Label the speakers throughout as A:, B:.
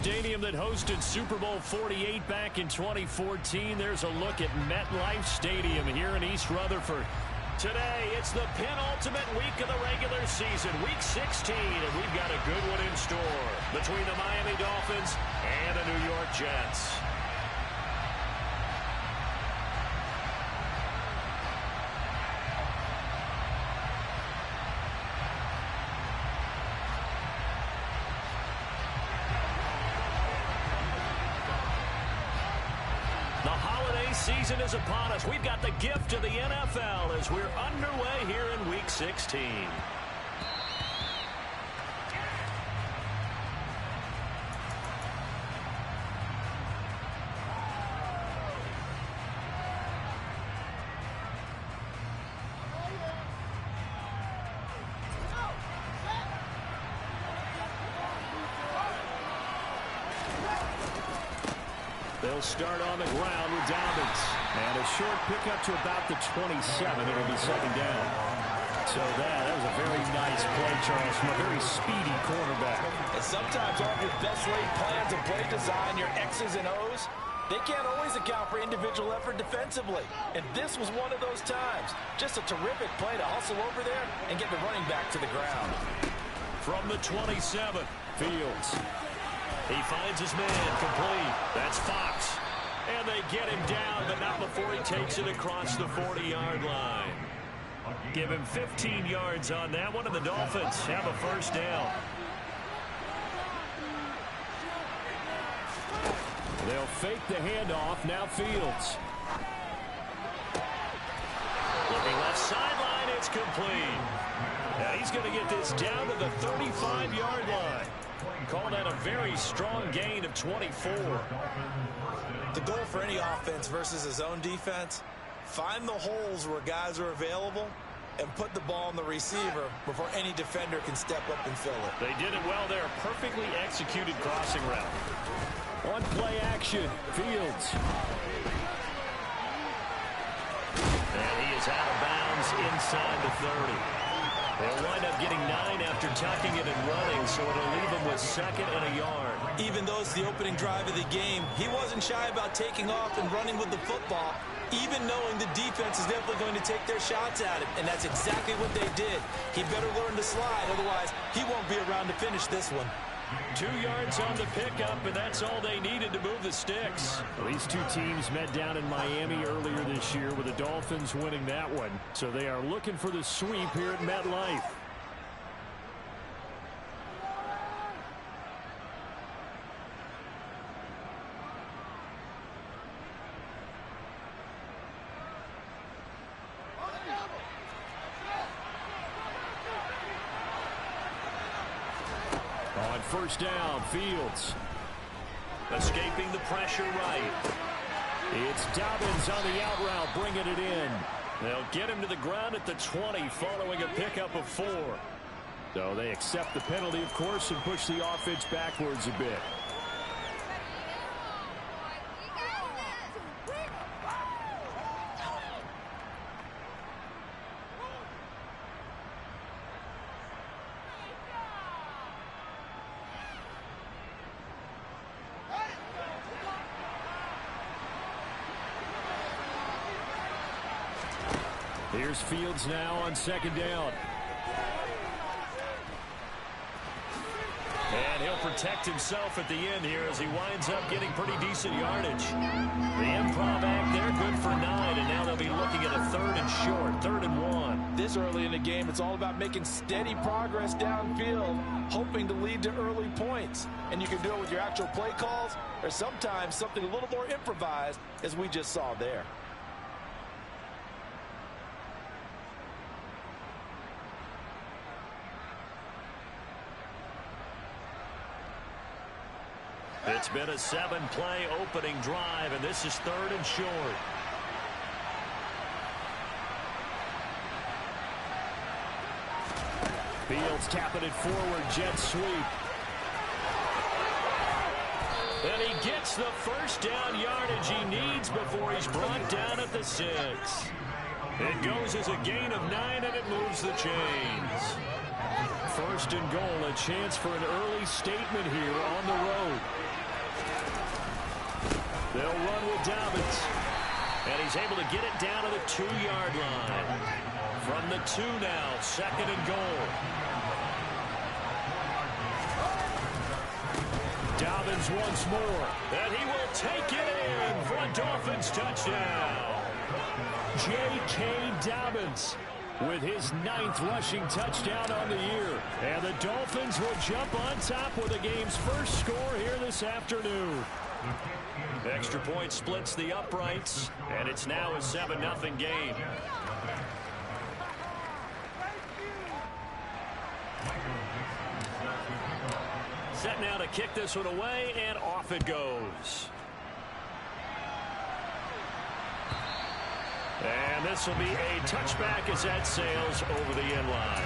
A: stadium that hosted Super Bowl 48 back in 2014. There's a look at MetLife Stadium here in East Rutherford. Today, it's the penultimate week of the regular season, Week 16, and we've got a good one in store between the Miami Dolphins and the New York Jets. Season is upon us. We've got the gift of the NFL as we're underway here in Week 16. They'll start on the ground with Dobbins. And a short pickup to about the 27. It'll be second down. So that was a very nice play, Charles, from a very speedy quarterback.
B: And sometimes all of your best laid plans of play design, your X's and O's, they can't always account for individual effort defensively. And this was one of those times. Just a terrific play to hustle over there and get the running back to the ground.
A: From the 27, Fields. He finds his man complete. That's Fox. And they get him down, but not before he takes it across the 40-yard line. Give him 15 yards on that one, and the Dolphins have a first down. They'll fake the handoff. Now Fields. Looking left sideline, it's complete. Now he's going to get this down to the 35-yard line. Call that a very strong gain of 24.
B: The goal for any offense versus his own defense, find the holes where guys are available and put the ball on the receiver before any defender can step up and fill it.
A: They did it well there. Perfectly executed crossing route. On play action, Fields. And he is out of bounds inside the 30. They'll wind up getting 9 after tucking it and running, so it'll leave them with second and a yard.
B: Even though it's the opening drive of the game, he wasn't shy about taking off and running with the football, even knowing the defense is definitely going to take their shots at him, and that's exactly what they did. He better learn to slide, otherwise he won't be around to finish this one.
A: 2 yards on the pickup, and that's all they needed to move the sticks. Well, these two teams met down in Miami earlier this year with the Dolphins winning that one. So they are looking for the sweep here at MetLife. On first down, Fields. Escaping the pressure right. It's Dobbins on the out route, bringing it in. They'll get him to the ground at the 20 following a pickup of 4. So they accept the penalty, of course, and push the offense backwards a bit. Here's Fields now on second down. And he'll protect himself at the end here as he winds up getting pretty decent yardage. The improv act there, good for 9, and now they'll be looking at a 3rd and short, 3rd and 1.
B: This early in the game, it's all about making steady progress downfield, hoping to lead to early points. And you can do it with your actual play calls, or sometimes something a little more improvised, as we just saw there.
A: It's been a 7-play opening drive, and this is 3rd and short. Fields tapping it forward, jet sweep. And he gets the first down yardage he needs before he's brought down at the 6. It goes as a gain of 9, and it moves the chains. First and goal, a chance for an early statement here on the road. They'll run with Dobbins. And he's able to get it down to the 2-yard line. From the 2 now, second and goal. Dobbins once more. And he will take it in for a Dolphins touchdown. J.K. Dobbins with his 9th rushing touchdown on the year. And the Dolphins will jump on top with the game's first score here this afternoon. Extra point splits the uprights, and it's now a 7-0 game. Set now to kick this one away, and off it goes. And this will be a touchback as that sails over the end line.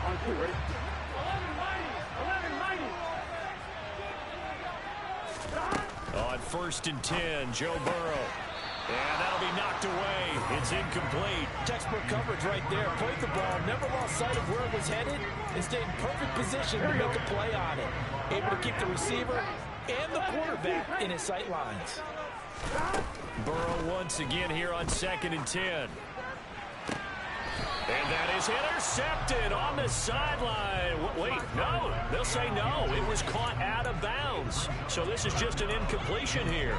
C: On 2, ready?
A: On first and 10, Joe Burrow. And that'll be knocked away. It's incomplete.
B: Textbook coverage right there. Played the ball, never lost sight of where it was headed, and stayed in perfect position to make a play on it. Able to keep the receiver and the quarterback in his sight lines.
A: Burrow once again here on second and 10. And that is intercepted on the sideline. Wait, no. They'll say no. It was caught out of bounds. So this is just an incompletion here.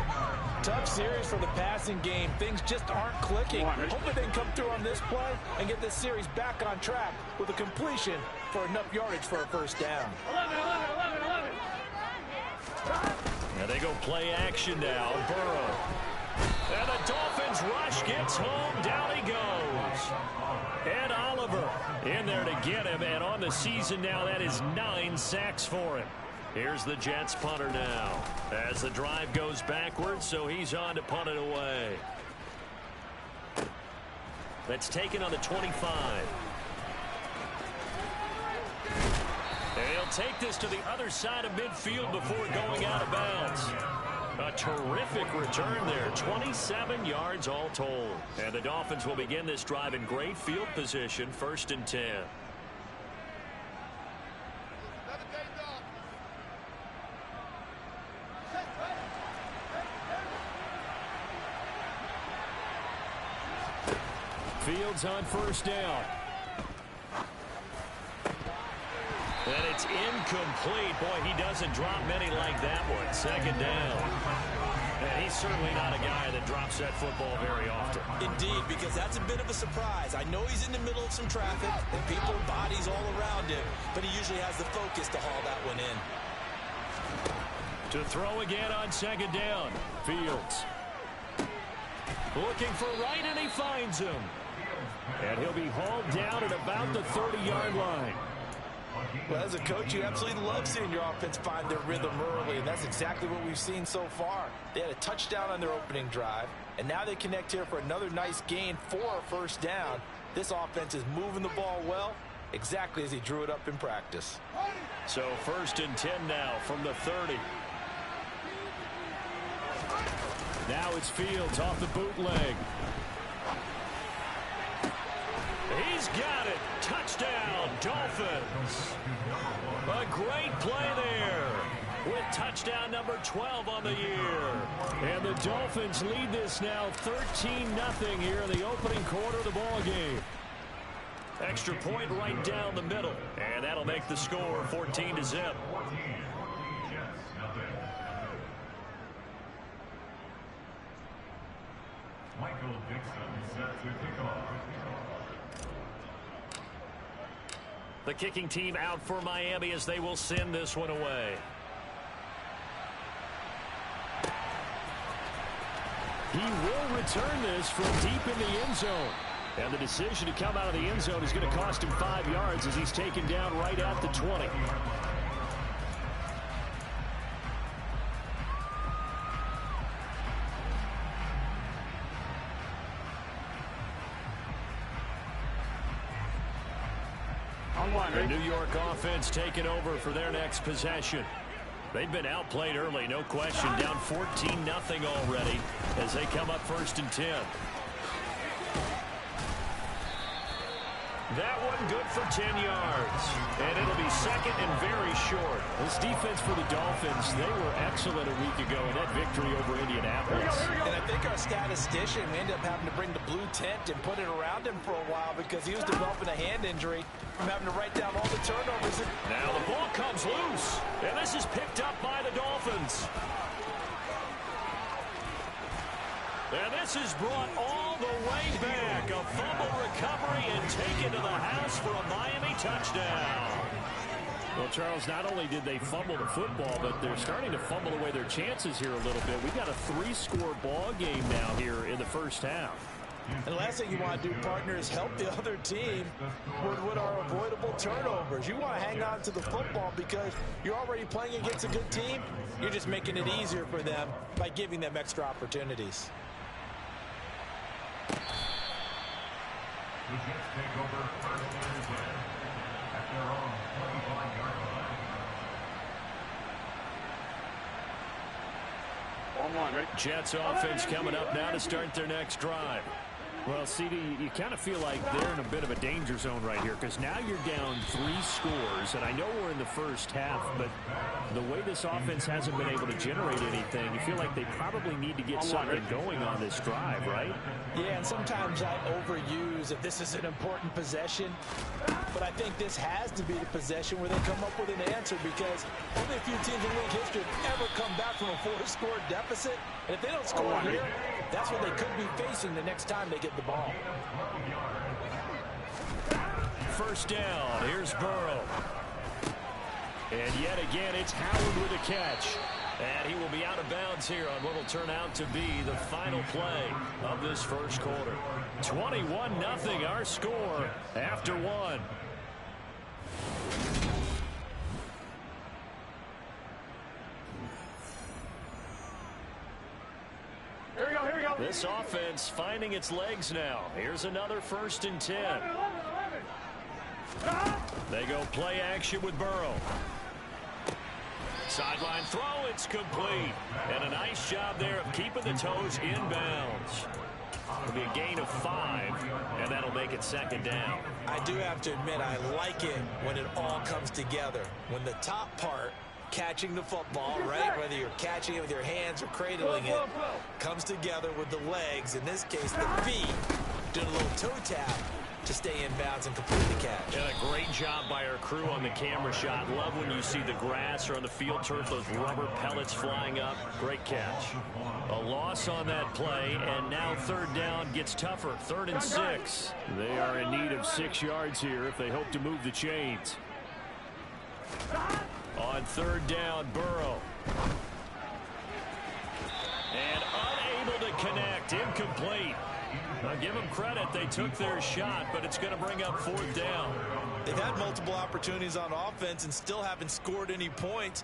B: Tough series for the passing game. Things just aren't clicking. Hopefully they can come through on this play and get this series back on track with a completion for enough yardage for a first down.
C: 11.
A: Now they go play action now. Burrow. And the Dolphins rush gets home. Down he goes. And Oliver in there to get him. And on the season now, that is 9 sacks for him. Here's the Jets punter now. As the drive goes backwards, so he's on to punt it away. That's taken on the 25. And he'll take this to the other side of midfield before going out of bounds. A terrific return there. 27 yards all told. And the Dolphins will begin this drive in great field position. First and 10. Fields on first down. And it's incomplete. Boy, he doesn't drop many like that one. Second down. And he's certainly not a guy that drops that football very often.
B: Indeed, because that's a bit of a surprise. I know he's in the middle of some traffic and people, bodies all around him, but he usually has the focus to haul that one in.
A: To throw again on second down. Fields. Looking for right, and he finds him. And he'll be hauled down at about the 30-yard line.
B: Well, as a coach, you absolutely love seeing your offense find their rhythm early, and that's exactly what we've seen so far. They had a touchdown on their opening drive, and now they connect here for another nice gain for a first down. This offense is moving the ball well, exactly as he drew it up in practice.
A: So first and 10 now from the 30. Now it's Fields off the bootleg. He's got it. Touchdown, Dolphins. A great play there with touchdown number 12 on the year. And the Dolphins lead this now 13-0 here in the opening quarter of the ball game. Extra point right down the middle. And that'll make the score 14-0.
D: Michael Dixon set to kick off.
A: The kicking team out for Miami as they will send this one away. He will return this from deep in the end zone. And the decision to come out of the end zone is going to cost him 5 yards as he's taken down right at the 20. The New York offense taking over for their next possession. They've been outplayed early, no question. Down 14-0 already as they come up first and 10. That one good for 10 yards. And it'll be second and very short. This defense for the Dolphins, they were excellent a week ago in that victory over Indianapolis.
B: And I think our statistician, we ended up having to bring the blue tent and put it around him for a while because he was developing a hand injury from having to write down all the turnovers.
A: Now the ball comes loose. And this is picked up by the Dolphins. And this is brought all the way back. A fumble recovery and taken to the house for a Miami touchdown. Well, Charles, not only did they fumble the football, but they're starting to fumble away their chances here a little bit. We've got a 3-score ball game now here in the first half.
B: And the last thing you want to do, partner, is help the other team with our avoidable turnovers. You want to hang on to the football because you're already playing against a good team. You're just making it easier for them by giving them extra opportunities.
D: The Jets take over first and 10 at their own 25-yard line.
A: Jets offense coming up now to start their next drive. Well, CD, you kind of feel like they're in a bit of a danger zone right here because now you're down 3 scores, and I know we're in the first half, but the way this offense hasn't been able to generate anything, you feel like they probably need to get something going on this drive, right?
B: Yeah, and sometimes I overuse if this is an important possession, but I think this has to be the possession where they come up with an answer because only a few teams in league history have ever come back from a 4-score deficit, and if they don't score here, that's what they could be facing the next time they get the ball.
A: First down. Here's Burrow. And yet again, it's Howard with a catch. And he will be out of bounds here on what will turn out to be the final play of this first quarter. 21-0 our score after one. This offense finding its legs now. Here's another 1st and 10. They go play action with Burrow. Sideline throw, it's complete. And a nice job there of keeping the toes inbounds. It'll be a gain of 5, and that'll make it 2nd down.
B: I do have to admit, I like it when it all comes together. When the top part, catching the football, right? Whether you're catching it with your hands or cradling it, comes together with the legs, in this case the feet, doing a little toe tap to stay in bounds and complete the catch.
A: And a great job by our crew on the camera shot. Love when you see the grass or on the field turf, those rubber pellets flying up. Great catch. A loss on that play, and now 3rd down gets tougher. 3rd and 6. They are in need of 6 yards here if they hope to move the chains. On 3rd down, Burrow. And unable to connect. Incomplete. Now give them credit. They took their shot, but it's going to bring up 4th down.
B: They've had multiple opportunities on offense and still haven't scored any points.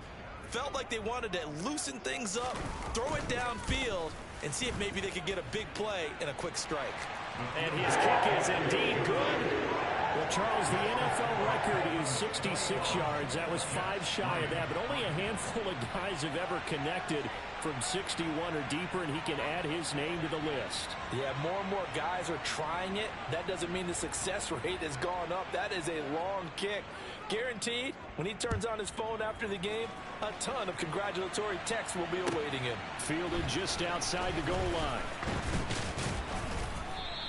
B: Felt like they wanted to loosen things up, throw it downfield, and see if maybe they could get a big play and a quick strike.
A: And his kick is indeed good. Well, Charles, the NFL record is 66 yards. That was 5 shy of that, but only a handful of guys have ever connected from 61 or deeper, and he can add his name to the list.
B: Yeah, more and more guys are trying it. That doesn't mean the success rate has gone up. That is a long kick. Guaranteed, when he turns on his phone after the game, a ton of congratulatory texts will be awaiting him.
A: Fielded just outside the goal line.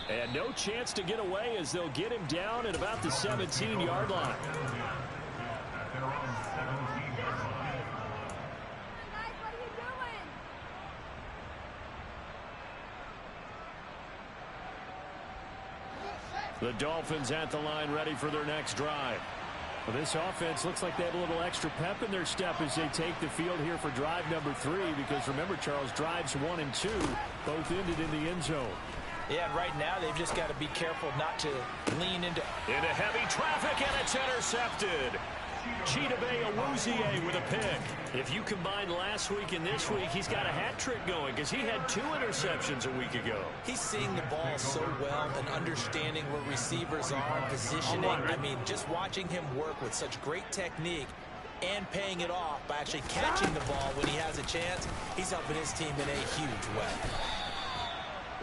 A: And no chance to get away as they'll get him down at about the 17-yard line. The Dolphins at the line ready for their next drive. Well, this offense looks like they have a little extra pep in their step as they take the field here for drive number 3, because remember, Charles, drives 1 and 2 both ended in the end zone.
B: Yeah, and right now they've just got to be careful not to lean into
A: heavy traffic, and it's intercepted. Chidobe Awuzie with a pick. If you combine last week and this week, he's got a hat trick going because he had 2 interceptions a week ago.
B: He's seeing the ball so well and understanding where receivers are, positioning. I mean, just watching him work with such great technique and paying it off by actually catching the ball when he has a chance, he's helping his team in a huge way.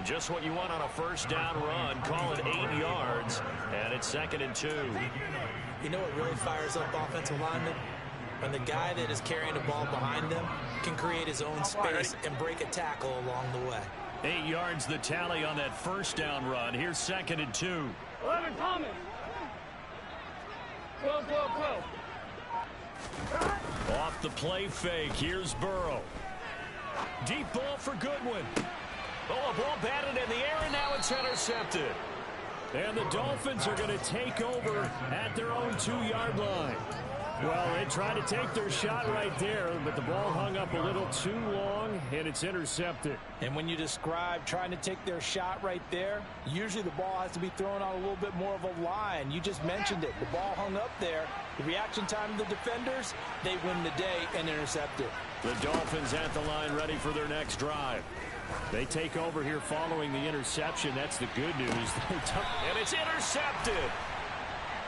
A: Just what you want on a first down run. Call it 8 yards, and it's 2nd and 2.
B: You know what really fires up offensive linemen? When the guy that is carrying the ball behind them can create his own space and break a tackle along the way.
A: 8 yards the tally on that first down run. Here's 2nd and 2.
C: 11 Thomas. 12.
A: Off the play fake. Here's Burrow. Deep ball for Goodwin. Oh, a ball batted in the air, and now it's intercepted. And the Dolphins are going to take over at their own 2-yard line. Well, they tried to take their shot right there, but the ball hung up a little too long, and it's intercepted.
B: And when you describe trying to take their shot right there, usually the ball has to be thrown on a little bit more of a line. You just mentioned it. The ball hung up there. The reaction time of the defenders, they win the day and intercept it.
A: The Dolphins at the line ready for their next drive. They take over here following the interception. That's the good news. And it's intercepted.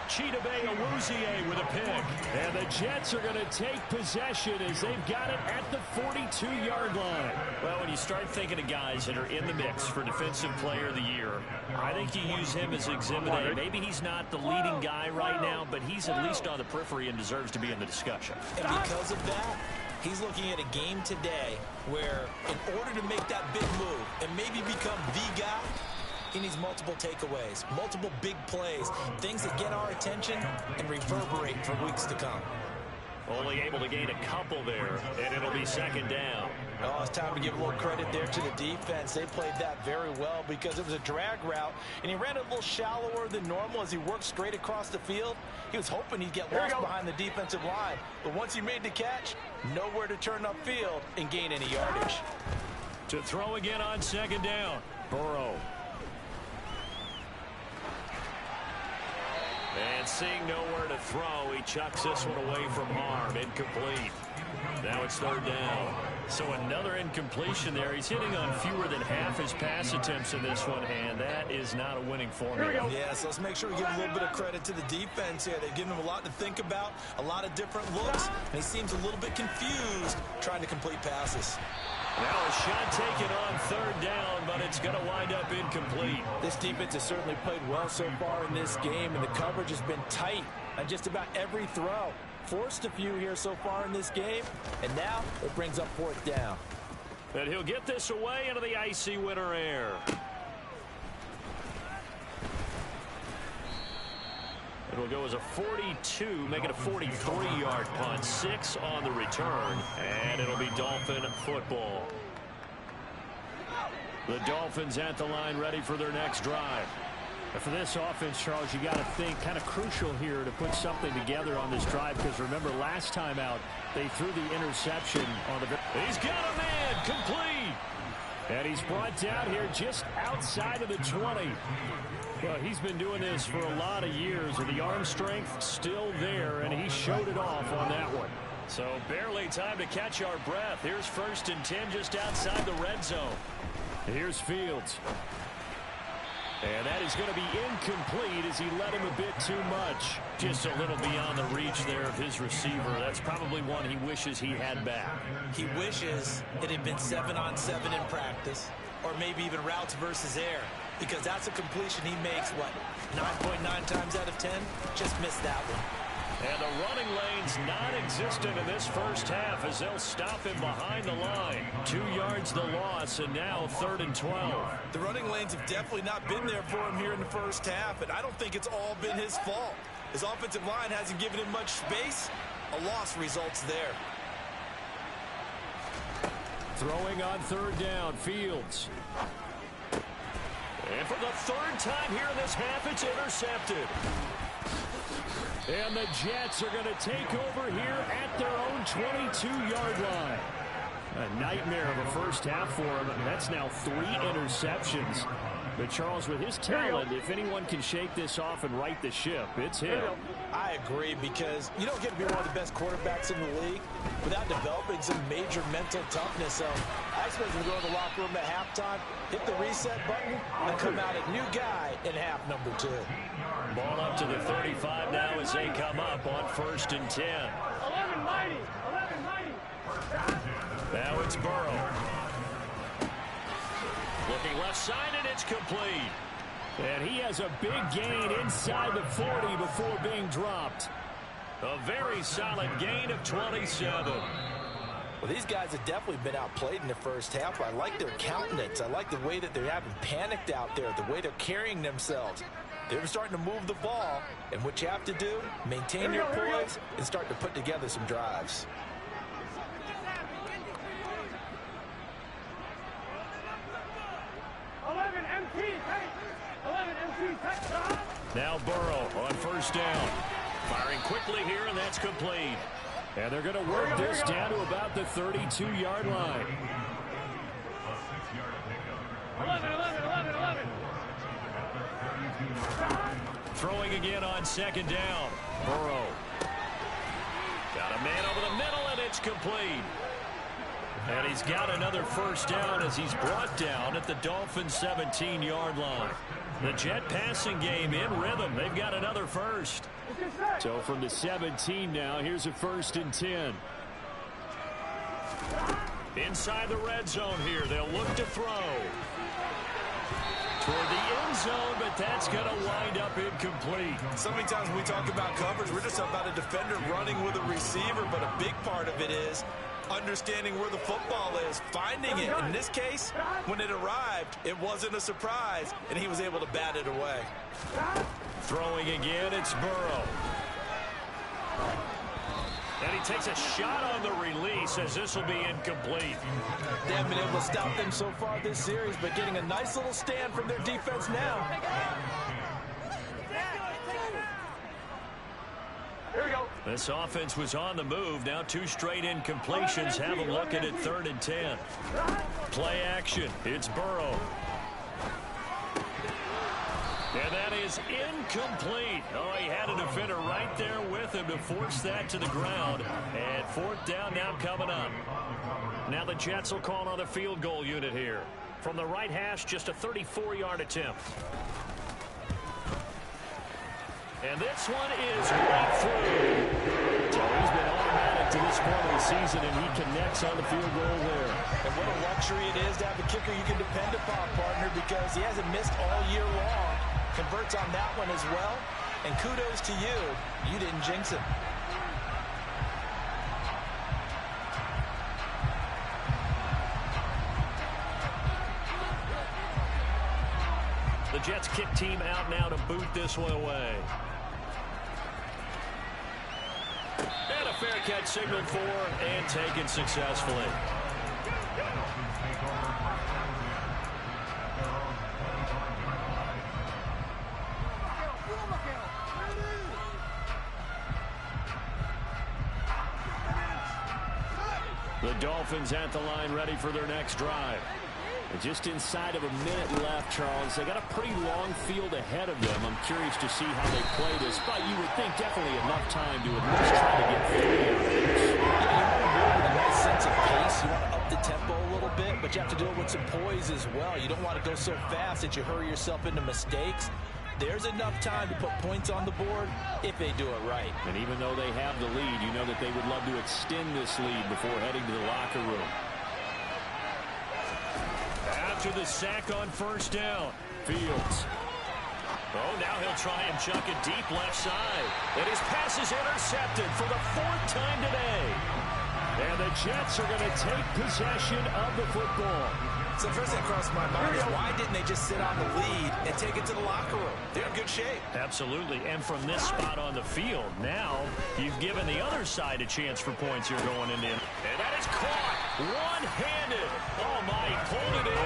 A: Chidobe Awuzie with a pick. And the Jets are going to take possession as they've got it at the 42-yard line. Well, when you start thinking of guys that are in the mix for Defensive Player of the Year, I think you use him as Exhibit A. Maybe he's not the leading guy right now, but he's at least on the periphery and deserves to be in the discussion.
B: And because of that, he's looking at a game today where in order to make that big move and maybe become the guy, he needs multiple takeaways, multiple big plays, things that get our attention and reverberate for weeks to come.
A: Only able to gain a couple there, and it'll be 2nd down.
B: Oh, it's time to give a little credit there to the defense. They played that very well because it was a drag route, and he ran it a little shallower than normal as he worked straight across the field. He was hoping he'd get lost behind the defensive line, but once he made the catch, nowhere to turn upfield and gain any yardage.
A: To throw again on 2nd down, Burrow. And seeing nowhere to throw, he chucks this one away from harm. Incomplete. Now it's 3rd down. So another incompletion there. He's hitting on fewer than half his pass attempts in this one, and that is not a winning formula.
B: Yeah, so let's make sure we give a little bit of credit to the defense here. They've given him a lot to think about, a lot of different looks, and he seems a little bit confused trying to complete passes.
A: Now a shot taken on 3rd down, but it's going to wind up incomplete.
B: This defense has certainly played well so far in this game, and the coverage has been tight on just about every throw. Forced a few here so far in this game, and now it brings up 4th down.
A: And he'll get this away into the icy winter air. It'll go as a 42, make it a 43-yard punt. 6 on the return, and it'll be Dolphin football. The Dolphins at the line ready for their next drive. And for this offense, Charles, you got to think kind of crucial here to put something together on this drive, because remember last time out they threw the interception on the. He's got a man complete, and he's brought down here just outside of the 20. Well, he's been doing this for a lot of years, and the arm strength still there, and he showed it off on that one. So barely time to catch our breath. Here's 1st and 10 just outside the red zone. Here's Fields. And that is going to be incomplete as he led him a bit too much. Just a little beyond the reach there of his receiver. That's probably one he wishes he had back.
B: He wishes it had been 7-on-7 in practice, or maybe even routes versus air, because that's a completion he makes, 9.9 times out of 10? Just missed that one.
A: And the running lane's non-existent in this first half as they'll stop him behind the line. 2 yards the loss, and now 3rd and 12.
B: The running lanes have definitely not been there for him here in the first half, and I don't think it's all been his fault. His offensive line hasn't given him much space. A loss results there.
A: Throwing on 3rd down, Fields. And for the 3rd time here in this half, it's intercepted. And the Jets are going to take over here at their own 22-yard line. A nightmare of a first half for him. That's now 3 interceptions. But Charles, with his talent, if anyone can shake this off and right the ship, it's him.
B: I agree, because you don't get to be one of the best quarterbacks in the league without developing some major mental toughness. So I expect him to go to the locker room at halftime, hit the reset button, and come out a new guy in half number 2.
A: Ball up to the 35 now as they come up on 1st and 10.
C: 11 mighty.
A: Now it's Burrow. Looking left side, and it's complete. And he has a big gain inside the 40 before being dropped. A very solid gain of 27.
B: Well, these guys have definitely been outplayed in the first half. I like their countenance. I like the way that they haven't panicked out there, the way they're carrying themselves. They're starting to move the ball, and what you have to do, maintain your poise and start to put together some drives.
A: Now Burrow on first down. Firing quickly here, and that's complete. And they're going to work this down to about the 32-yard line.
C: 11.
A: Throwing again on second down. Burrow. Got a man over the middle, and it's complete. And he's got another first down as he's brought down at the Dolphins' 17-yard line. The Jet passing game in rhythm. They've got another first. So from the 17 now, here's a 1st and 10. Inside the red zone here. They'll look to throw. Toward the end zone, but that's going to wind up incomplete.
B: So many times when we talk about coverage, we're just about a defender running with a receiver, but a big part of it is understanding where the football is, finding it. In this case, when it arrived, it wasn't a surprise, and he was able to bat it away.
A: Throwing again, it's Burrow. And he takes a shot on the release as this will be incomplete.
B: They haven't been able to stop them so far this series, but getting a nice little stand from their defense now.
C: Here we go.
A: This offense was on the move. Now 2 straight incompletions have them looking at 3rd and 10. Play action. It's Burrow. And that is incomplete. Oh, he had a defender right there with him to force that to the ground. And 4th down now coming up. Now the Jets will call on the field goal unit here. From the right hash, just a 34-yard attempt. And this one is right through. So he's been automatic to this point of the season, and he connects on the field goal there.
B: And what a luxury it is to have a kicker you can depend upon, partner, because he hasn't missed all year long. Converts on that one as well. And kudos to you. You didn't jinx it.
A: The Jets kick team out now to boot this one away. And a fair catch signaled for and taken successfully. The Dolphins at the line ready for their next drive. Just inside of a minute left, Charles. They got a pretty long field ahead of them. I'm curious to see how they play this, but you would think definitely enough time to at least try to get 3 of these.
B: You want to do it with a nice sense of pace. You want to up the tempo a little bit, but you have to do it with some poise as well. You don't want to go so fast that you hurry yourself into mistakes. There's enough time to put points on the board if they do it right.
A: And even though they have the lead, you know that they would love to extend this lead before heading to the locker room. After the sack on first down, Fields. Oh, now he'll try and chuck it deep left side. And his pass is intercepted for the 4th time today. And the Jets are going to take possession of the football.
B: So the first thing crossed my mind is why didn't they just sit on the lead and take it to the locker room? They're in good shape.
A: Absolutely. And from this spot on the field, now you've given the other side a chance for points here going into it. And that is caught one-handed. Oh, my, he pulled it in.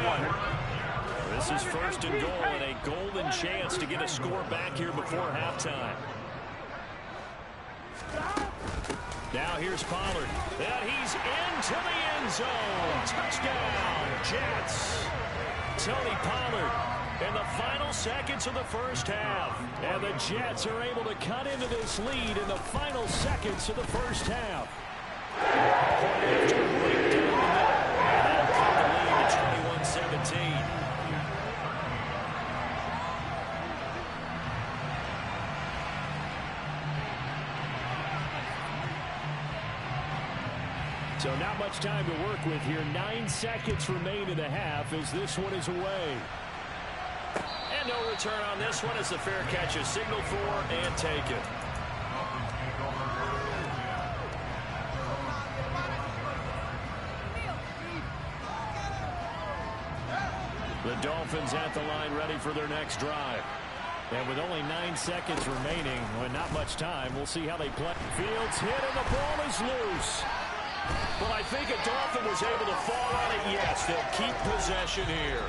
A: This is 1st and goal and a golden chance to get a score back here before halftime. Now here's Pollard. And he's into the end zone. Touchdown, Jets. Tony Pollard in the final seconds of the first half. And the Jets are able to cut into this lead in the final seconds of the first half. After a break down the middle. And that'll cut the lead to 21-17. So not much time to work with here. 9 seconds remain in the half as this one is away. And no return on this one as the fair catch is signaled for and taken. The Dolphins at the line ready for their next drive. And with only 9 seconds remaining, with not much time, we'll see how they play. Fields hit and the ball is loose. Well, I think a Dolphin was able to fall on it. Yes, they'll keep possession here.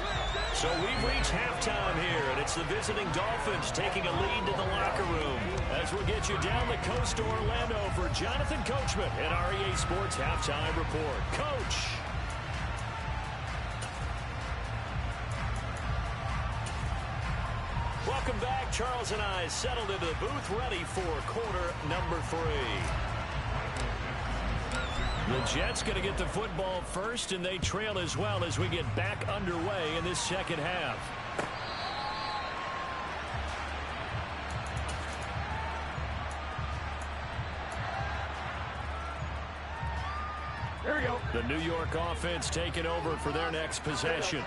A: So we've reached halftime here, and it's the visiting Dolphins taking a lead to the locker room. As we'll get you down the coast to Orlando for Jonathan Coachman at REA Sports Halftime Report. Coach. Welcome back. Charles and I settled into the booth ready for quarter number 3. The Jets going to get the football first, and they trail as well as we get back underway in this second half.
C: Here we go.
A: The New York offense taking over for their next possession.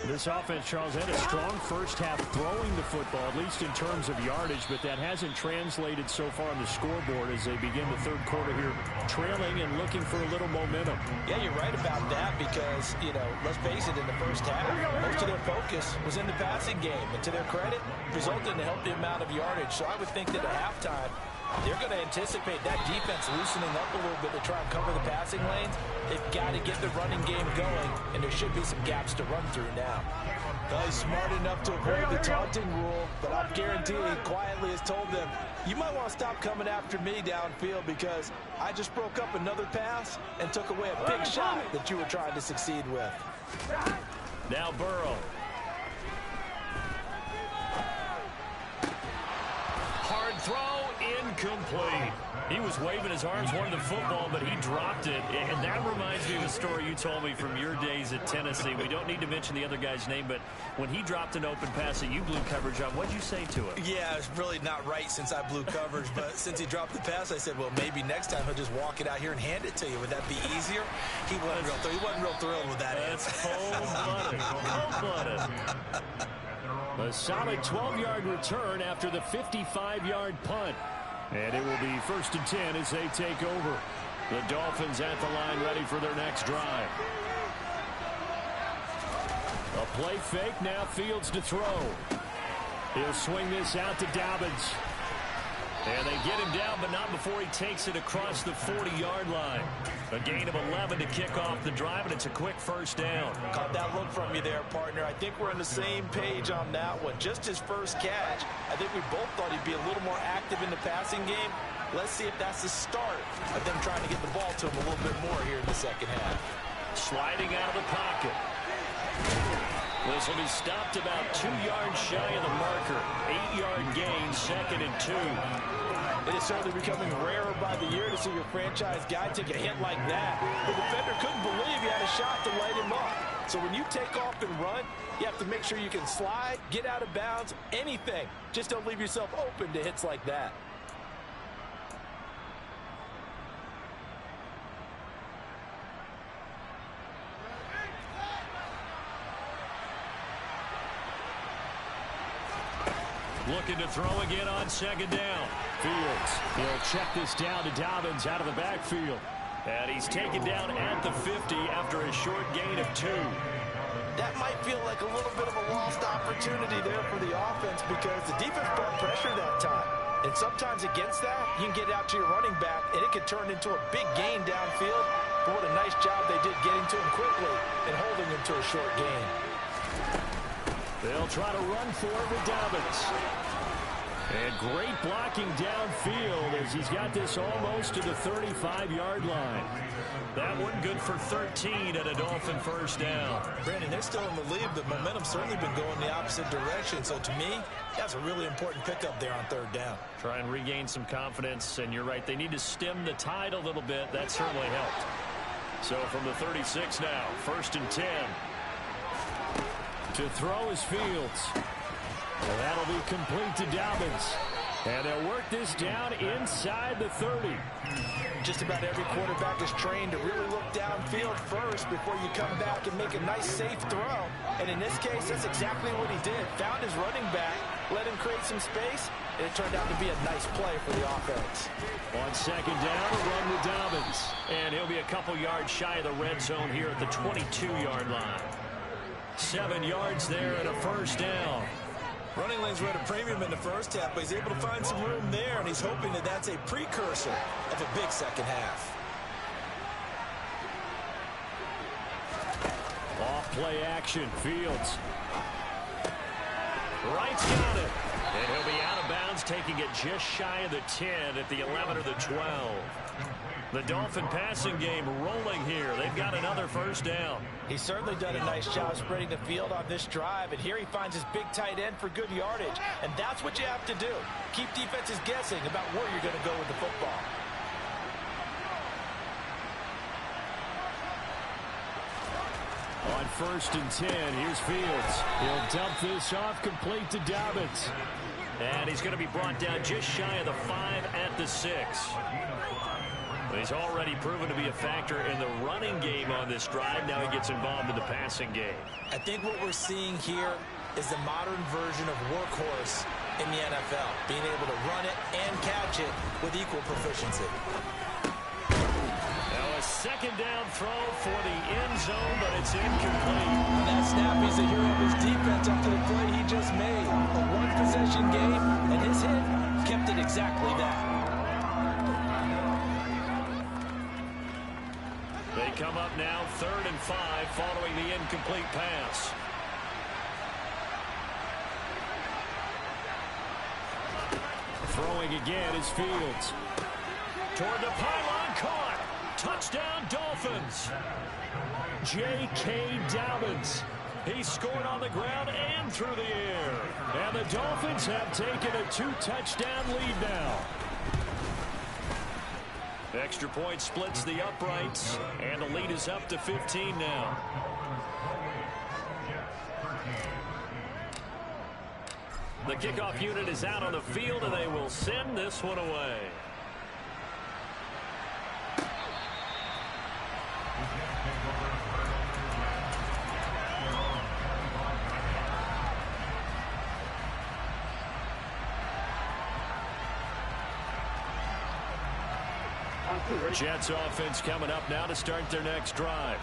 A: This offense, Charles, had a strong first half throwing the football, at least in terms of yardage, but that hasn't translated so far on the scoreboard as they begin the third quarter here, trailing and looking for a little momentum.
B: Yeah, you're right about that because, let's face it, in the first half, most of their focus was in the passing game. And to their credit, resulted in a healthy amount of yardage. So I would think that at halftime, they're going to anticipate that defense loosening up a little bit to try and cover the passing lanes. They've got to get the running game going, and there should be some gaps to run through now. He's smart enough to avoid the taunting rule, but I'm guaranteeing he quietly has told them, you might want to stop coming after me downfield because I just broke up another pass and took away a big shot that you were trying to succeed with.
A: Now Burrow. Hard throw, incomplete. He was waving his arms, wanted the football, but he dropped it. And that reminds me of a story you told me from your days at Tennessee. We don't need to mention the other guy's name, but when he dropped an open pass that you blew coverage on, what'd you say to him?
B: Yeah, it's really not right since I blew coverage, but since he dropped the pass, I said, well, maybe next time he'll just walk it out here and hand it to you. Would that be easier? He wasn't real thrilled with that answer.
A: Cold-blooded. Cold-blooded. A solid 12-yard return after the 55-yard punt. And it will be 1st and 10 as they take over. The Dolphins at the line ready for their next drive. A play fake, now Fields to throw. He'll swing this out to Dobbins. And they get him down, but not before he takes it across the 40-yard line. A gain of 11 to kick off the drive, and it's a quick first down.
B: Caught that look from you there, partner. I think we're on the same page on that one. Just his first catch, I think we both thought he'd be a little more active in the passing game. Let's see if that's the start of them trying to get the ball to him a little bit more here in the second half.
A: Sliding out of the pocket. This will be stopped about 2 yards shy of the marker. 8-yard gain, 2nd and 2.
B: It is certainly becoming rarer by the year to see your franchise guy take a hit like that. The defender couldn't believe he had a shot to light him up. So when you take off and run, you have to make sure you can slide, get out of bounds, anything. Just don't leave yourself open to hits like that.
A: Looking to throw again on 2nd down. Fields, he'll check this down to Dobbins out of the backfield. And he's taken down at the 50 after a short gain of 2.
B: That might feel like a little bit of a lost opportunity there for the offense because the defense brought pressure that time. And sometimes against that, you can get out to your running back, and it could turn into a big gain downfield. But what a nice job they did getting to him quickly and holding him to a short gain.
A: They'll try to run for it with Dobbins. And great blocking downfield as he's got this almost to the 35-yard line. That one good for 13 at a Dolphin first down.
B: Brandon, they're still in the lead, but momentum's certainly been going the opposite direction. So to me, that's a really important pickup there on 3rd down.
A: Try and regain some confidence, and you're right, they need to stem the tide a little bit. That certainly helped. So from the 36 now, 1st and 10. To throw is Fields. Well, that'll be complete to Dobbins. And they'll work this down inside the 30.
B: Just about every quarterback is trained to really look downfield first before you come back and make a nice, safe throw. And in this case, that's exactly what he did. Found his running back, let him create some space, and it turned out to be a nice play for the offense.
A: On second down, a run with Dobbins. And he'll be a couple yards shy of the red zone here at the 22-yard line. 7 yards there and a first down.
B: Running lanes were at a premium in the first half, but he's able to find some room there, and he's hoping that that's a precursor of a big second half.
A: Off play action, Fields. Wright's got it. And he'll be out of bounds, taking it just shy of the 10 at the 11 or the 12. The Dolphin passing game rolling here. They've got another first down.
B: He's certainly done a nice job spreading the field on this drive, and here he finds his big tight end for good yardage. And that's what you have to do. Keep defenses guessing about where you're going to go with the football.
A: On first and 10, here's Fields. He'll dump this off complete to Dobbins. And he's going to be brought down just shy of the 5 at the 6. He's already proven to be a factor in the running game on this drive. Now he gets involved in the passing game.
B: I think what we're seeing here is the modern version of workhorse in the NFL, being able to run it and catch it with equal proficiency.
A: Now a second down throw for the end zone, but it's incomplete.
B: On that snap, he's the hero of his defense after the play he just made. A one-possession game, and his hit kept it exactly that.
A: They come up now 3rd and 5 following the incomplete pass. Throwing again is Fields. Toward the pylon, caught. Touchdown, Dolphins. J.K. Dobbins. He scored on the ground and through the air. And the Dolphins have taken a 2-touchdown lead now. Extra point splits the uprights, and the lead is up to 15 now. The kickoff unit is out on the field, and they will send this one away. Jets offense coming up now to start their next drive.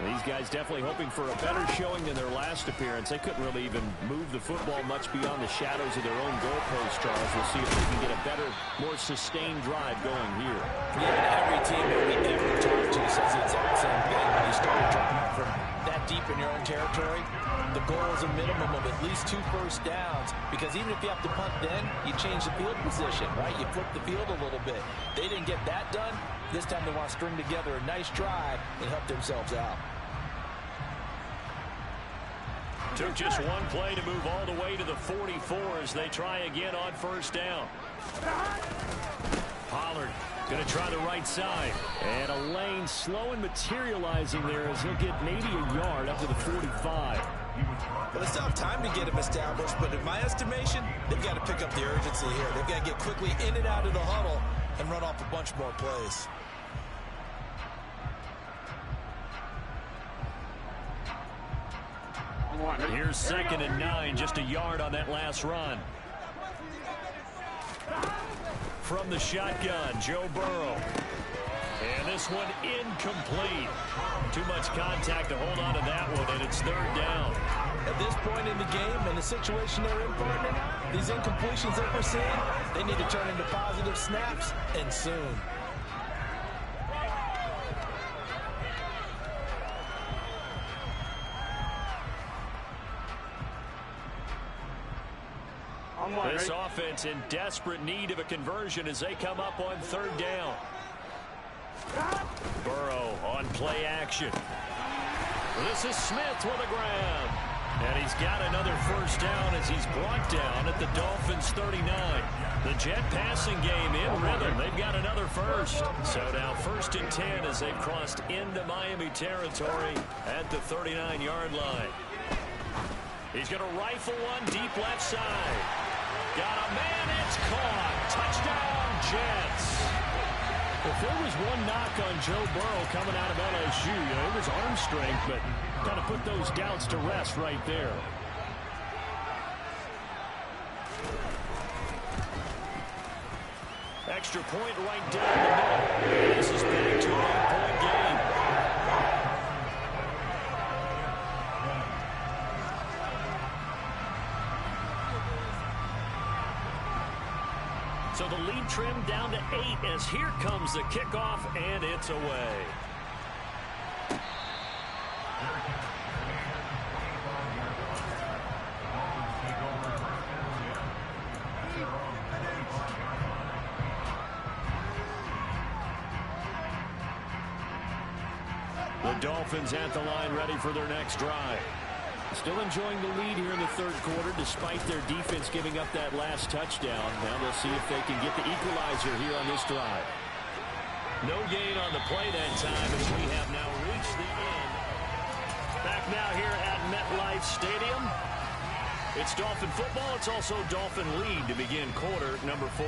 A: These guys definitely hoping for a better showing than their last appearance. They couldn't really even move the football much beyond the shadows of their own goalpost, Charles. We'll see if they can get a better, more sustained drive going here.
B: Yeah, and every team that we ever talk to says the exact same thing. When you start dropping from that deep in your own territory, the goal is a minimum of at least 2 first downs, because even if you have to punt then, you change the field position, right? You flip the field a little bit. They didn't get that done. This time they want to string together a nice drive and help themselves out.
A: Took just one play to move all the way to the 44 as they try again on first down. Pollard going to try the right side. And a lane slow and materializing there as he'll get maybe a yard up to the 45.
B: Well, they still have time to get him established, but in my estimation, they've got to pick up the urgency here. They've got to get quickly in and out of the huddle and run off a bunch more plays.
A: Here's 2nd and 9, just a yard on that last run. From the shotgun, Joe Burrow. And this one incomplete. Too much contact to hold on to that one, and it's 3rd down.
B: At this point in the game and the situation they're in, partner, these incompletions that we're seeing, they need to turn into positive snaps, and soon.
A: This offense in desperate need of a conversion as they come up on 3rd down. Burrow on play action. This is Smith with a grab. And he's got another first down as he's brought down at the Dolphins' 39. The Jet passing game in rhythm. They've got another first. So now 1st and 10 as they've crossed into Miami territory at the 39-yard line. He's going to rifle one deep left side. Got a man, it's caught. Touchdown, Jets. If there was one knock on Joe Burrow coming out of LSU, it was arm strength, but kind of put those doubts to rest right there. Extra point right down the middle. This is back to an 8-point game. So the lead trimmed down to 8 as here comes the kickoff, and it's away. The Dolphins at the line ready for their next drive. Still enjoying the lead here in the third quarter despite their defense giving up that last touchdown. Now they'll see if they can get the equalizer here on this drive. No gain on the play that time as we have now reached the end. Back now here at MetLife Stadium. It's Dolphin football. It's also Dolphin lead to begin quarter number 4.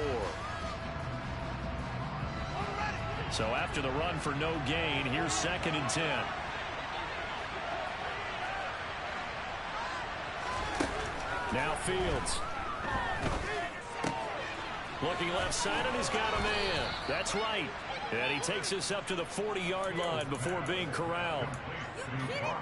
A: So after the run for no gain, here's 2nd and 10. Now Fields. Looking left side, and he's got a man. That's right. And he takes us up to the 40-yard line before being corralled.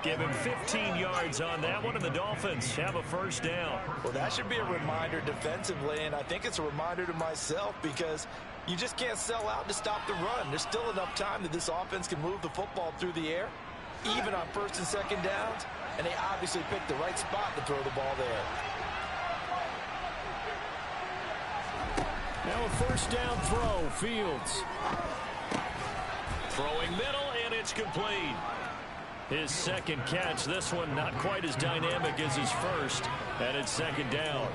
A: Give him 15 yards on that one, and the Dolphins have a first down.
B: Well, that should be a reminder defensively, and I think it's a reminder to myself because you just can't sell out to stop the run. There's still enough time that this offense can move the football through the air, even on 1st and 2nd downs, and they obviously picked the right spot to throw the ball there.
A: Now a first down throw, Fields. Throwing middle, and it's complete. His 2nd catch, this one not quite as dynamic as his first, and it's 2nd down.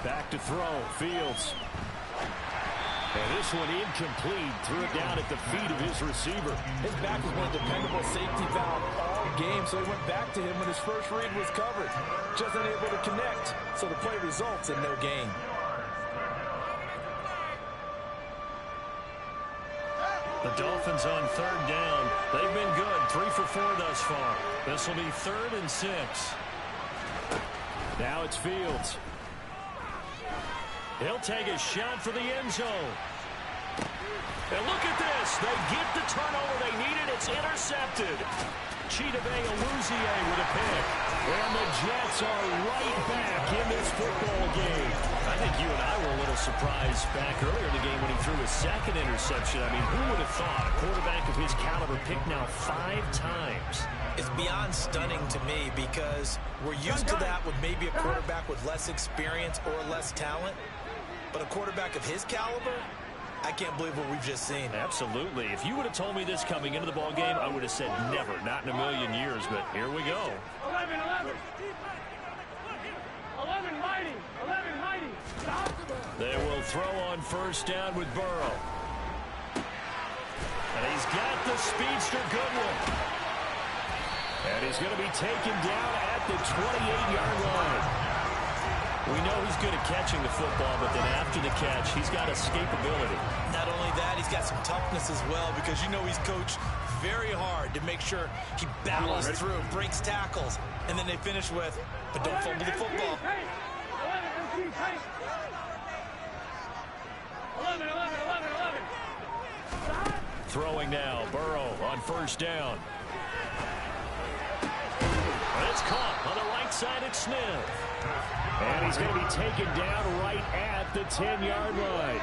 A: Back to throw, Fields. And this one incomplete. Threw it down at the feet of his receiver.
B: His back has been a dependable safety valve all game, so he went back to him when his first read was covered. Just unable to connect, so the play results in no gain.
A: The Dolphins on 3rd down. They've been good, 3 for 4 thus far. This will be 3rd and 6. Now it's Fields. He'll take a shot for the end zone. And look at this. They get the turnover they needed. It's intercepted. Chidobe Awuzie with a pick. And the Jets are right back in this football game. I think you and I were a little surprised back earlier in the game when he threw his 2nd interception. I mean, who would have thought a quarterback of his caliber picked now 5 times?
B: It's beyond stunning to me because we're used to that with maybe a quarterback with less experience or less talent. But a quarterback of his caliber, I can't believe what we've just seen.
A: Absolutely. If you would have told me this coming into the ball game, I would have said never, not in a million years. But here we go.
C: 11, 11. 11 mighty. 11 mighty. Stop.
A: They will throw on first down with Burrow. And he's got the speedster Goodwin. And he's going to be taken down at the 28-yard line. We know he's good at catching the football, but then after the catch, he's got escapability.
B: Not only that, he's got some toughness as well because you know he's coached very hard to make sure he battles through, breaks tackles, and then they finish with, but don't fumble the football.
C: 11, 11, 11, 11.
A: Throwing now, Burrow on first down. And it's caught on the right side at Smith. And he's going to be taken down right at the 10-yard line.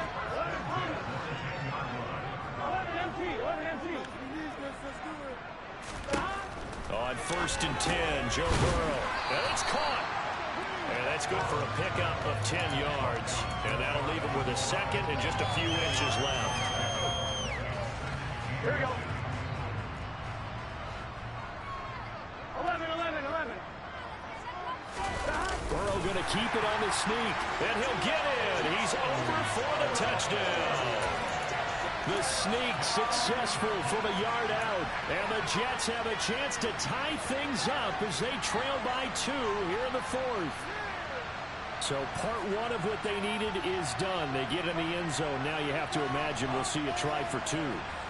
A: On 1st and 10, Joe Burrow. And it's caught. And that's good for a pickup of 10 yards. And that'll leave him with a 2nd and just a few inches left.
C: Here we go.
A: keep it on the sneak. And he'll get in. He's over for the touchdown. The sneak successful from a yard out. And the Jets have a chance to tie things up as they trail by 2 here in the 4th. So part 1 of what they needed is done. They get in the end zone. Now you have to imagine we'll see a try for 2.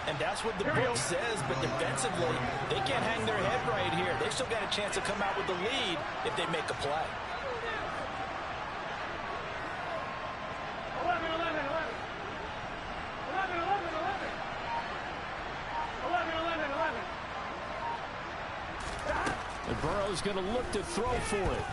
B: And that's what the book says, but defensively, they can't hang their head right here. They've still got a chance to come out with the lead if they make a play.
C: 11, 11, 11. 11, 11, 11. 11, 11, 11.
A: And Burrow's going to look to throw for it.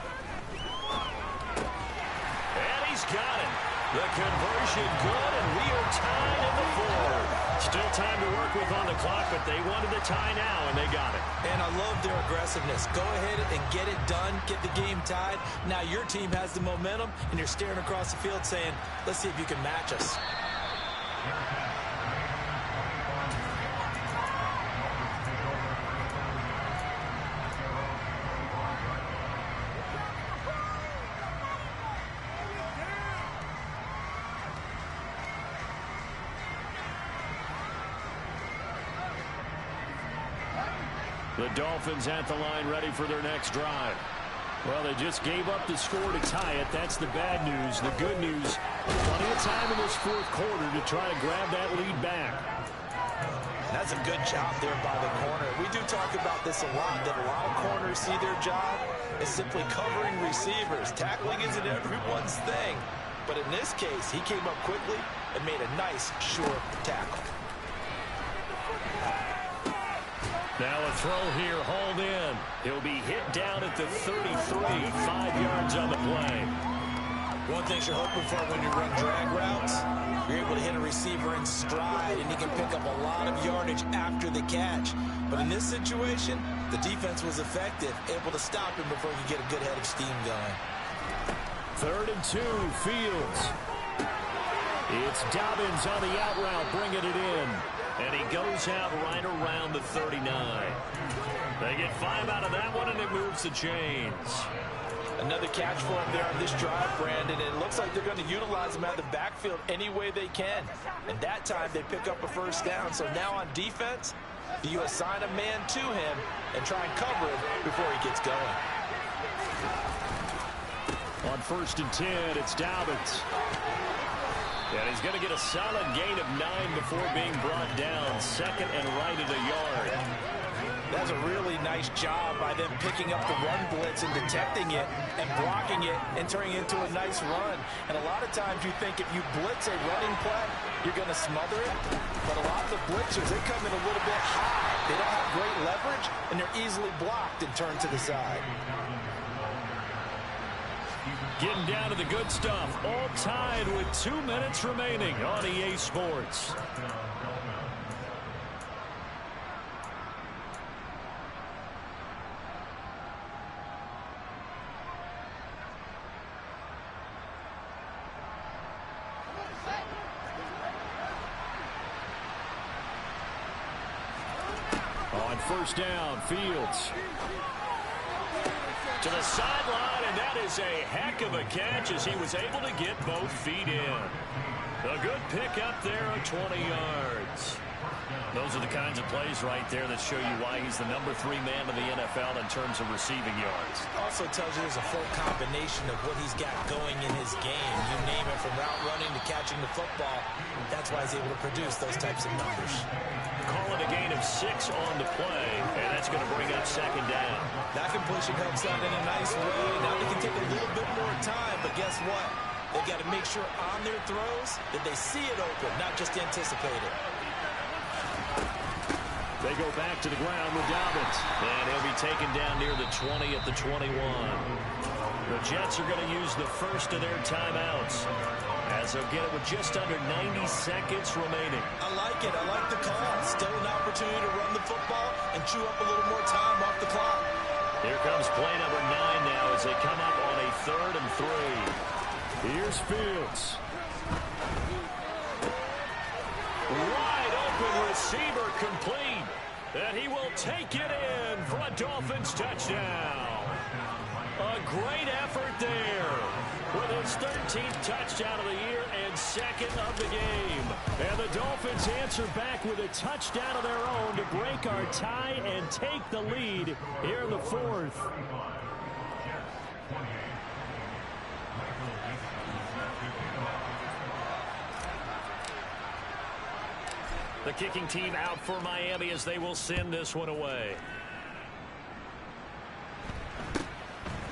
A: And he's got it. The conversion good, and we are tied in the 4th. Still time to work with on the clock, but they wanted the tie now, and they got it.
B: And I love their aggressiveness. Go ahead and get it done, get the game tied. Now your team has the momentum, and you're staring across the field saying, let's see if you can match us.
A: The Dolphins at the line ready for their next drive. Well, they just gave up the score to tie it. That's the bad news. The good news, plenty of time in this 4th quarter to try to grab that lead back.
B: That's a good job there by the corner. We do talk about this a lot, that a lot of corners see their job as simply covering receivers. Tackling isn't everyone's thing. But in this case, he came up quickly and made a nice, short tackle.
A: Now a throw here, hauled in. He'll be hit down at the 33, 5 yards on the play.
B: One thing you're hoping for when you run drag routes, you're able to hit a receiver in stride, and he can pick up a lot of yardage after the catch. But in this situation, the defense was effective, able to stop him before he could get a good head of steam going.
A: 3rd and 2, Fields. It's Dobbins on the out route, bringing it in. And he goes out right around the 39. They get 5 out of that one, and it moves the chains.
B: Another catch for him there on this drive, Brandon. It looks like they're going to utilize him out of the backfield any way they can. And that time, they pick up a 1st down. So now on defense, you assign a man to him and try and cover him before he gets going.
A: On 1st and 10, it's Dobbins. And he's going to get a solid gain of 9 before being brought down. 2nd and right at a yard.
B: That's a really nice job by them picking up the run blitz and detecting it and blocking it and turning it into a nice run. And a lot of times you think if you blitz a running play, you're going to smother it. But a lot of the blitzers, they come in a little bit high. They don't have great leverage, and they're easily blocked and turned to the side.
A: Getting down to the good stuff. All tied with 2 minutes remaining on EA Sports. On 1st down, Fields. To the sideline, and that is a heck of a catch as he was able to get both feet in. A good pick up there at 20 yards. Those are the kinds of plays right there that show you why he's the #3 man in the NFL in terms of receiving yards.
B: Also tells you there's a full combination of what he's got going in his game. You name it, from route running to catching the football. That's why he's able to produce those types of numbers.
A: Call it a gain of 6 on the play, and that's going to bring up 2nd down.
B: That completion helps out in a nice way. Now they can take a little bit more time, but guess what? They've got to make sure on their throws that they see it open, not just anticipate it.
A: They go back to the ground with Dobbins, and he'll be taken down near the 20 at the 21. The Jets are going to use the first of their timeouts, as they'll get it with just under 90 seconds remaining.
B: I like it. I like the call. Still an opportunity to run the football and chew up a little more time off the clock.
A: Here comes play number 9 now as they come up on a 3rd and 3. Here's Fields. Wide open receiver complete. And he will take it in for a Dolphins touchdown. A a great effort there with his 13th touchdown of the year and second of the game. And the Dolphins answer back with a touchdown of their own to break our tie and take the lead here in the fourth. The kicking team out for Miami as they will send this one away.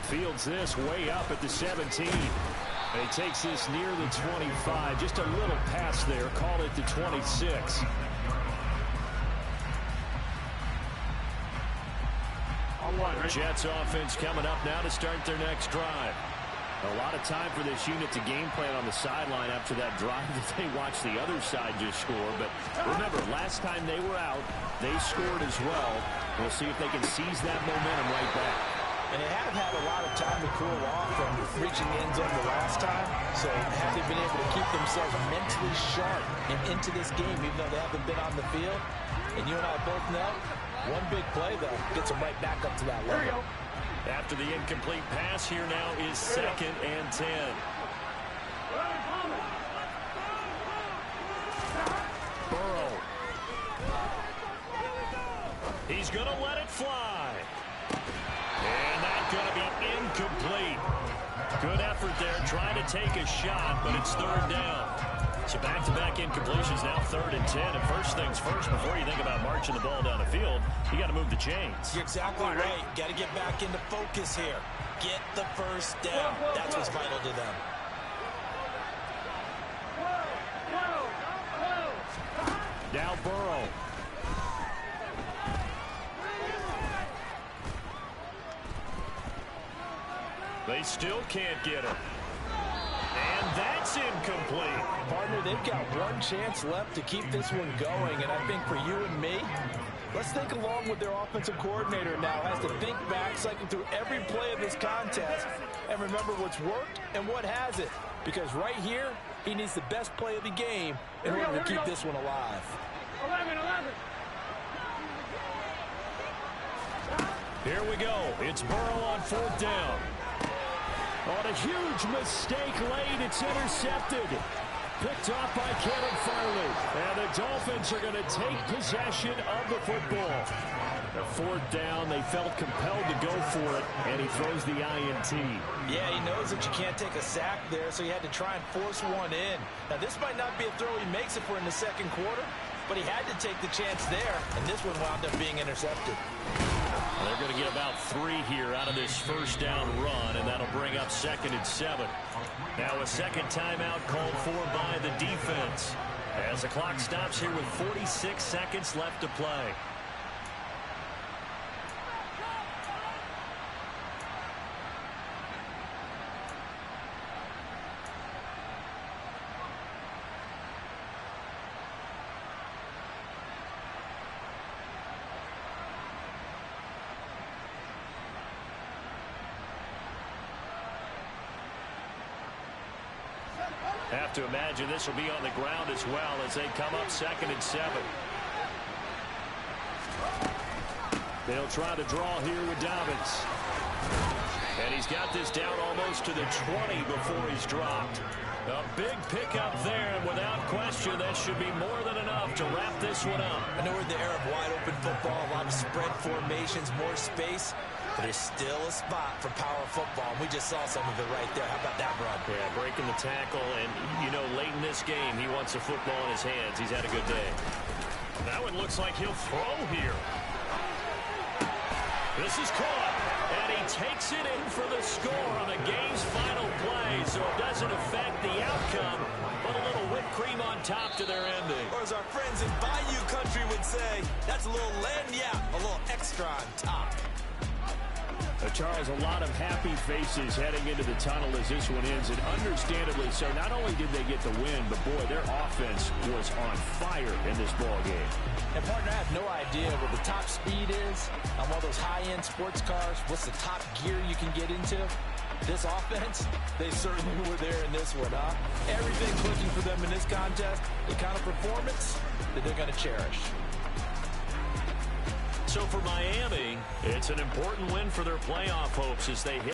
A: Fields this way up at the 17. And he takes this near the 25. Just a little pass there. Call it the 26. Jets offense coming up now to start their next drive. A lot of time for this unit to game plan on the sideline after that drive that they watched the other side just score. But remember, last time they were out, they scored as well. We'll see if they can seize that momentum right back.
B: And they have had a lot of time to cool off from reaching the end zone the last time. So have they been able to keep themselves mentally sharp and into this game, even though they haven't been on the field? And you and I both know, one big play, though, gets them right back up to that level.
A: After the incomplete pass, here now is 2nd and 10. Burrow. He's going to let it fly. And that's going to be incomplete. Good effort there, trying to take a shot, but it's 3rd down. So back-to-back incompletions, now 3rd and 10. And first things first, before you think about marching the ball down the field, you got to move the chains.
B: You're exactly right. Got to get back into focus here. Get the first down. That's what's vital to them.
A: Now Burrow. They still can't get him. And that's incomplete.
B: Partner, they've got one chance left to keep this one going. And I think for you and me, let's think along with their offensive coordinator now. Has to think back, cycle through every play of this contest, and remember what's worked and what hasn't. Because right here, he needs the best play of the game in order to keep this one alive.
C: 11.
A: Here we go. It's Burrow on 4th down. On a huge mistake late, it's intercepted. Picked off by Caleb Farley. And the Dolphins are going to take possession of the football. The 4th down, they felt compelled to go for it, and he throws the INT.
B: Yeah, he knows that you can't take a sack there, so he had to try and force one in. Now, this might not be a throw he makes if we're in the 2nd quarter, but he had to take the chance there, and this one wound up being intercepted.
A: Well, they're going to get about 3 here out of this first down run, and that'll bring up 2nd and 7. Now a second timeout called for by the defense as the clock stops here with 46 seconds left to play. Have to imagine this will be on the ground as well as they come up 2nd and 7. They'll try to draw here with Dobbins. And he's got this down almost to the 20 before he's dropped. A big pickup there, and without question, that should be more than enough to wrap this one up.
B: I know we're in the era of wide-open football, a lot of spread formations, more space, but there's still a spot for power football. We just saw some of it right there. How about that run?
A: Yeah, breaking the tackle, and, you know, late in this game, he wants the football in his hands. He's had a good day. Now it looks like he'll throw here. This is caught, and he takes it in for the score on the game's final play, so it doesn't affect the outcome, but a little whipped cream on top to their ending.
B: Or as our friends in Bayou Country would say, that's a little lagniappe, a little extra on top.
A: Charles, a lot of happy faces heading into the tunnel as this one ends, and understandably so. Not only did they get the win, but boy, their offense was on fire in this ball game.
B: And partner, I have no idea what the top speed is on one of those high-end sports cars. What's the top gear you can get into? This offense, they certainly were there in this one, huh? Everything clicking for them in this contest, the kind of performance that they're going to cherish.
A: So for Miami, it's an important win for their playoff hopes as they hit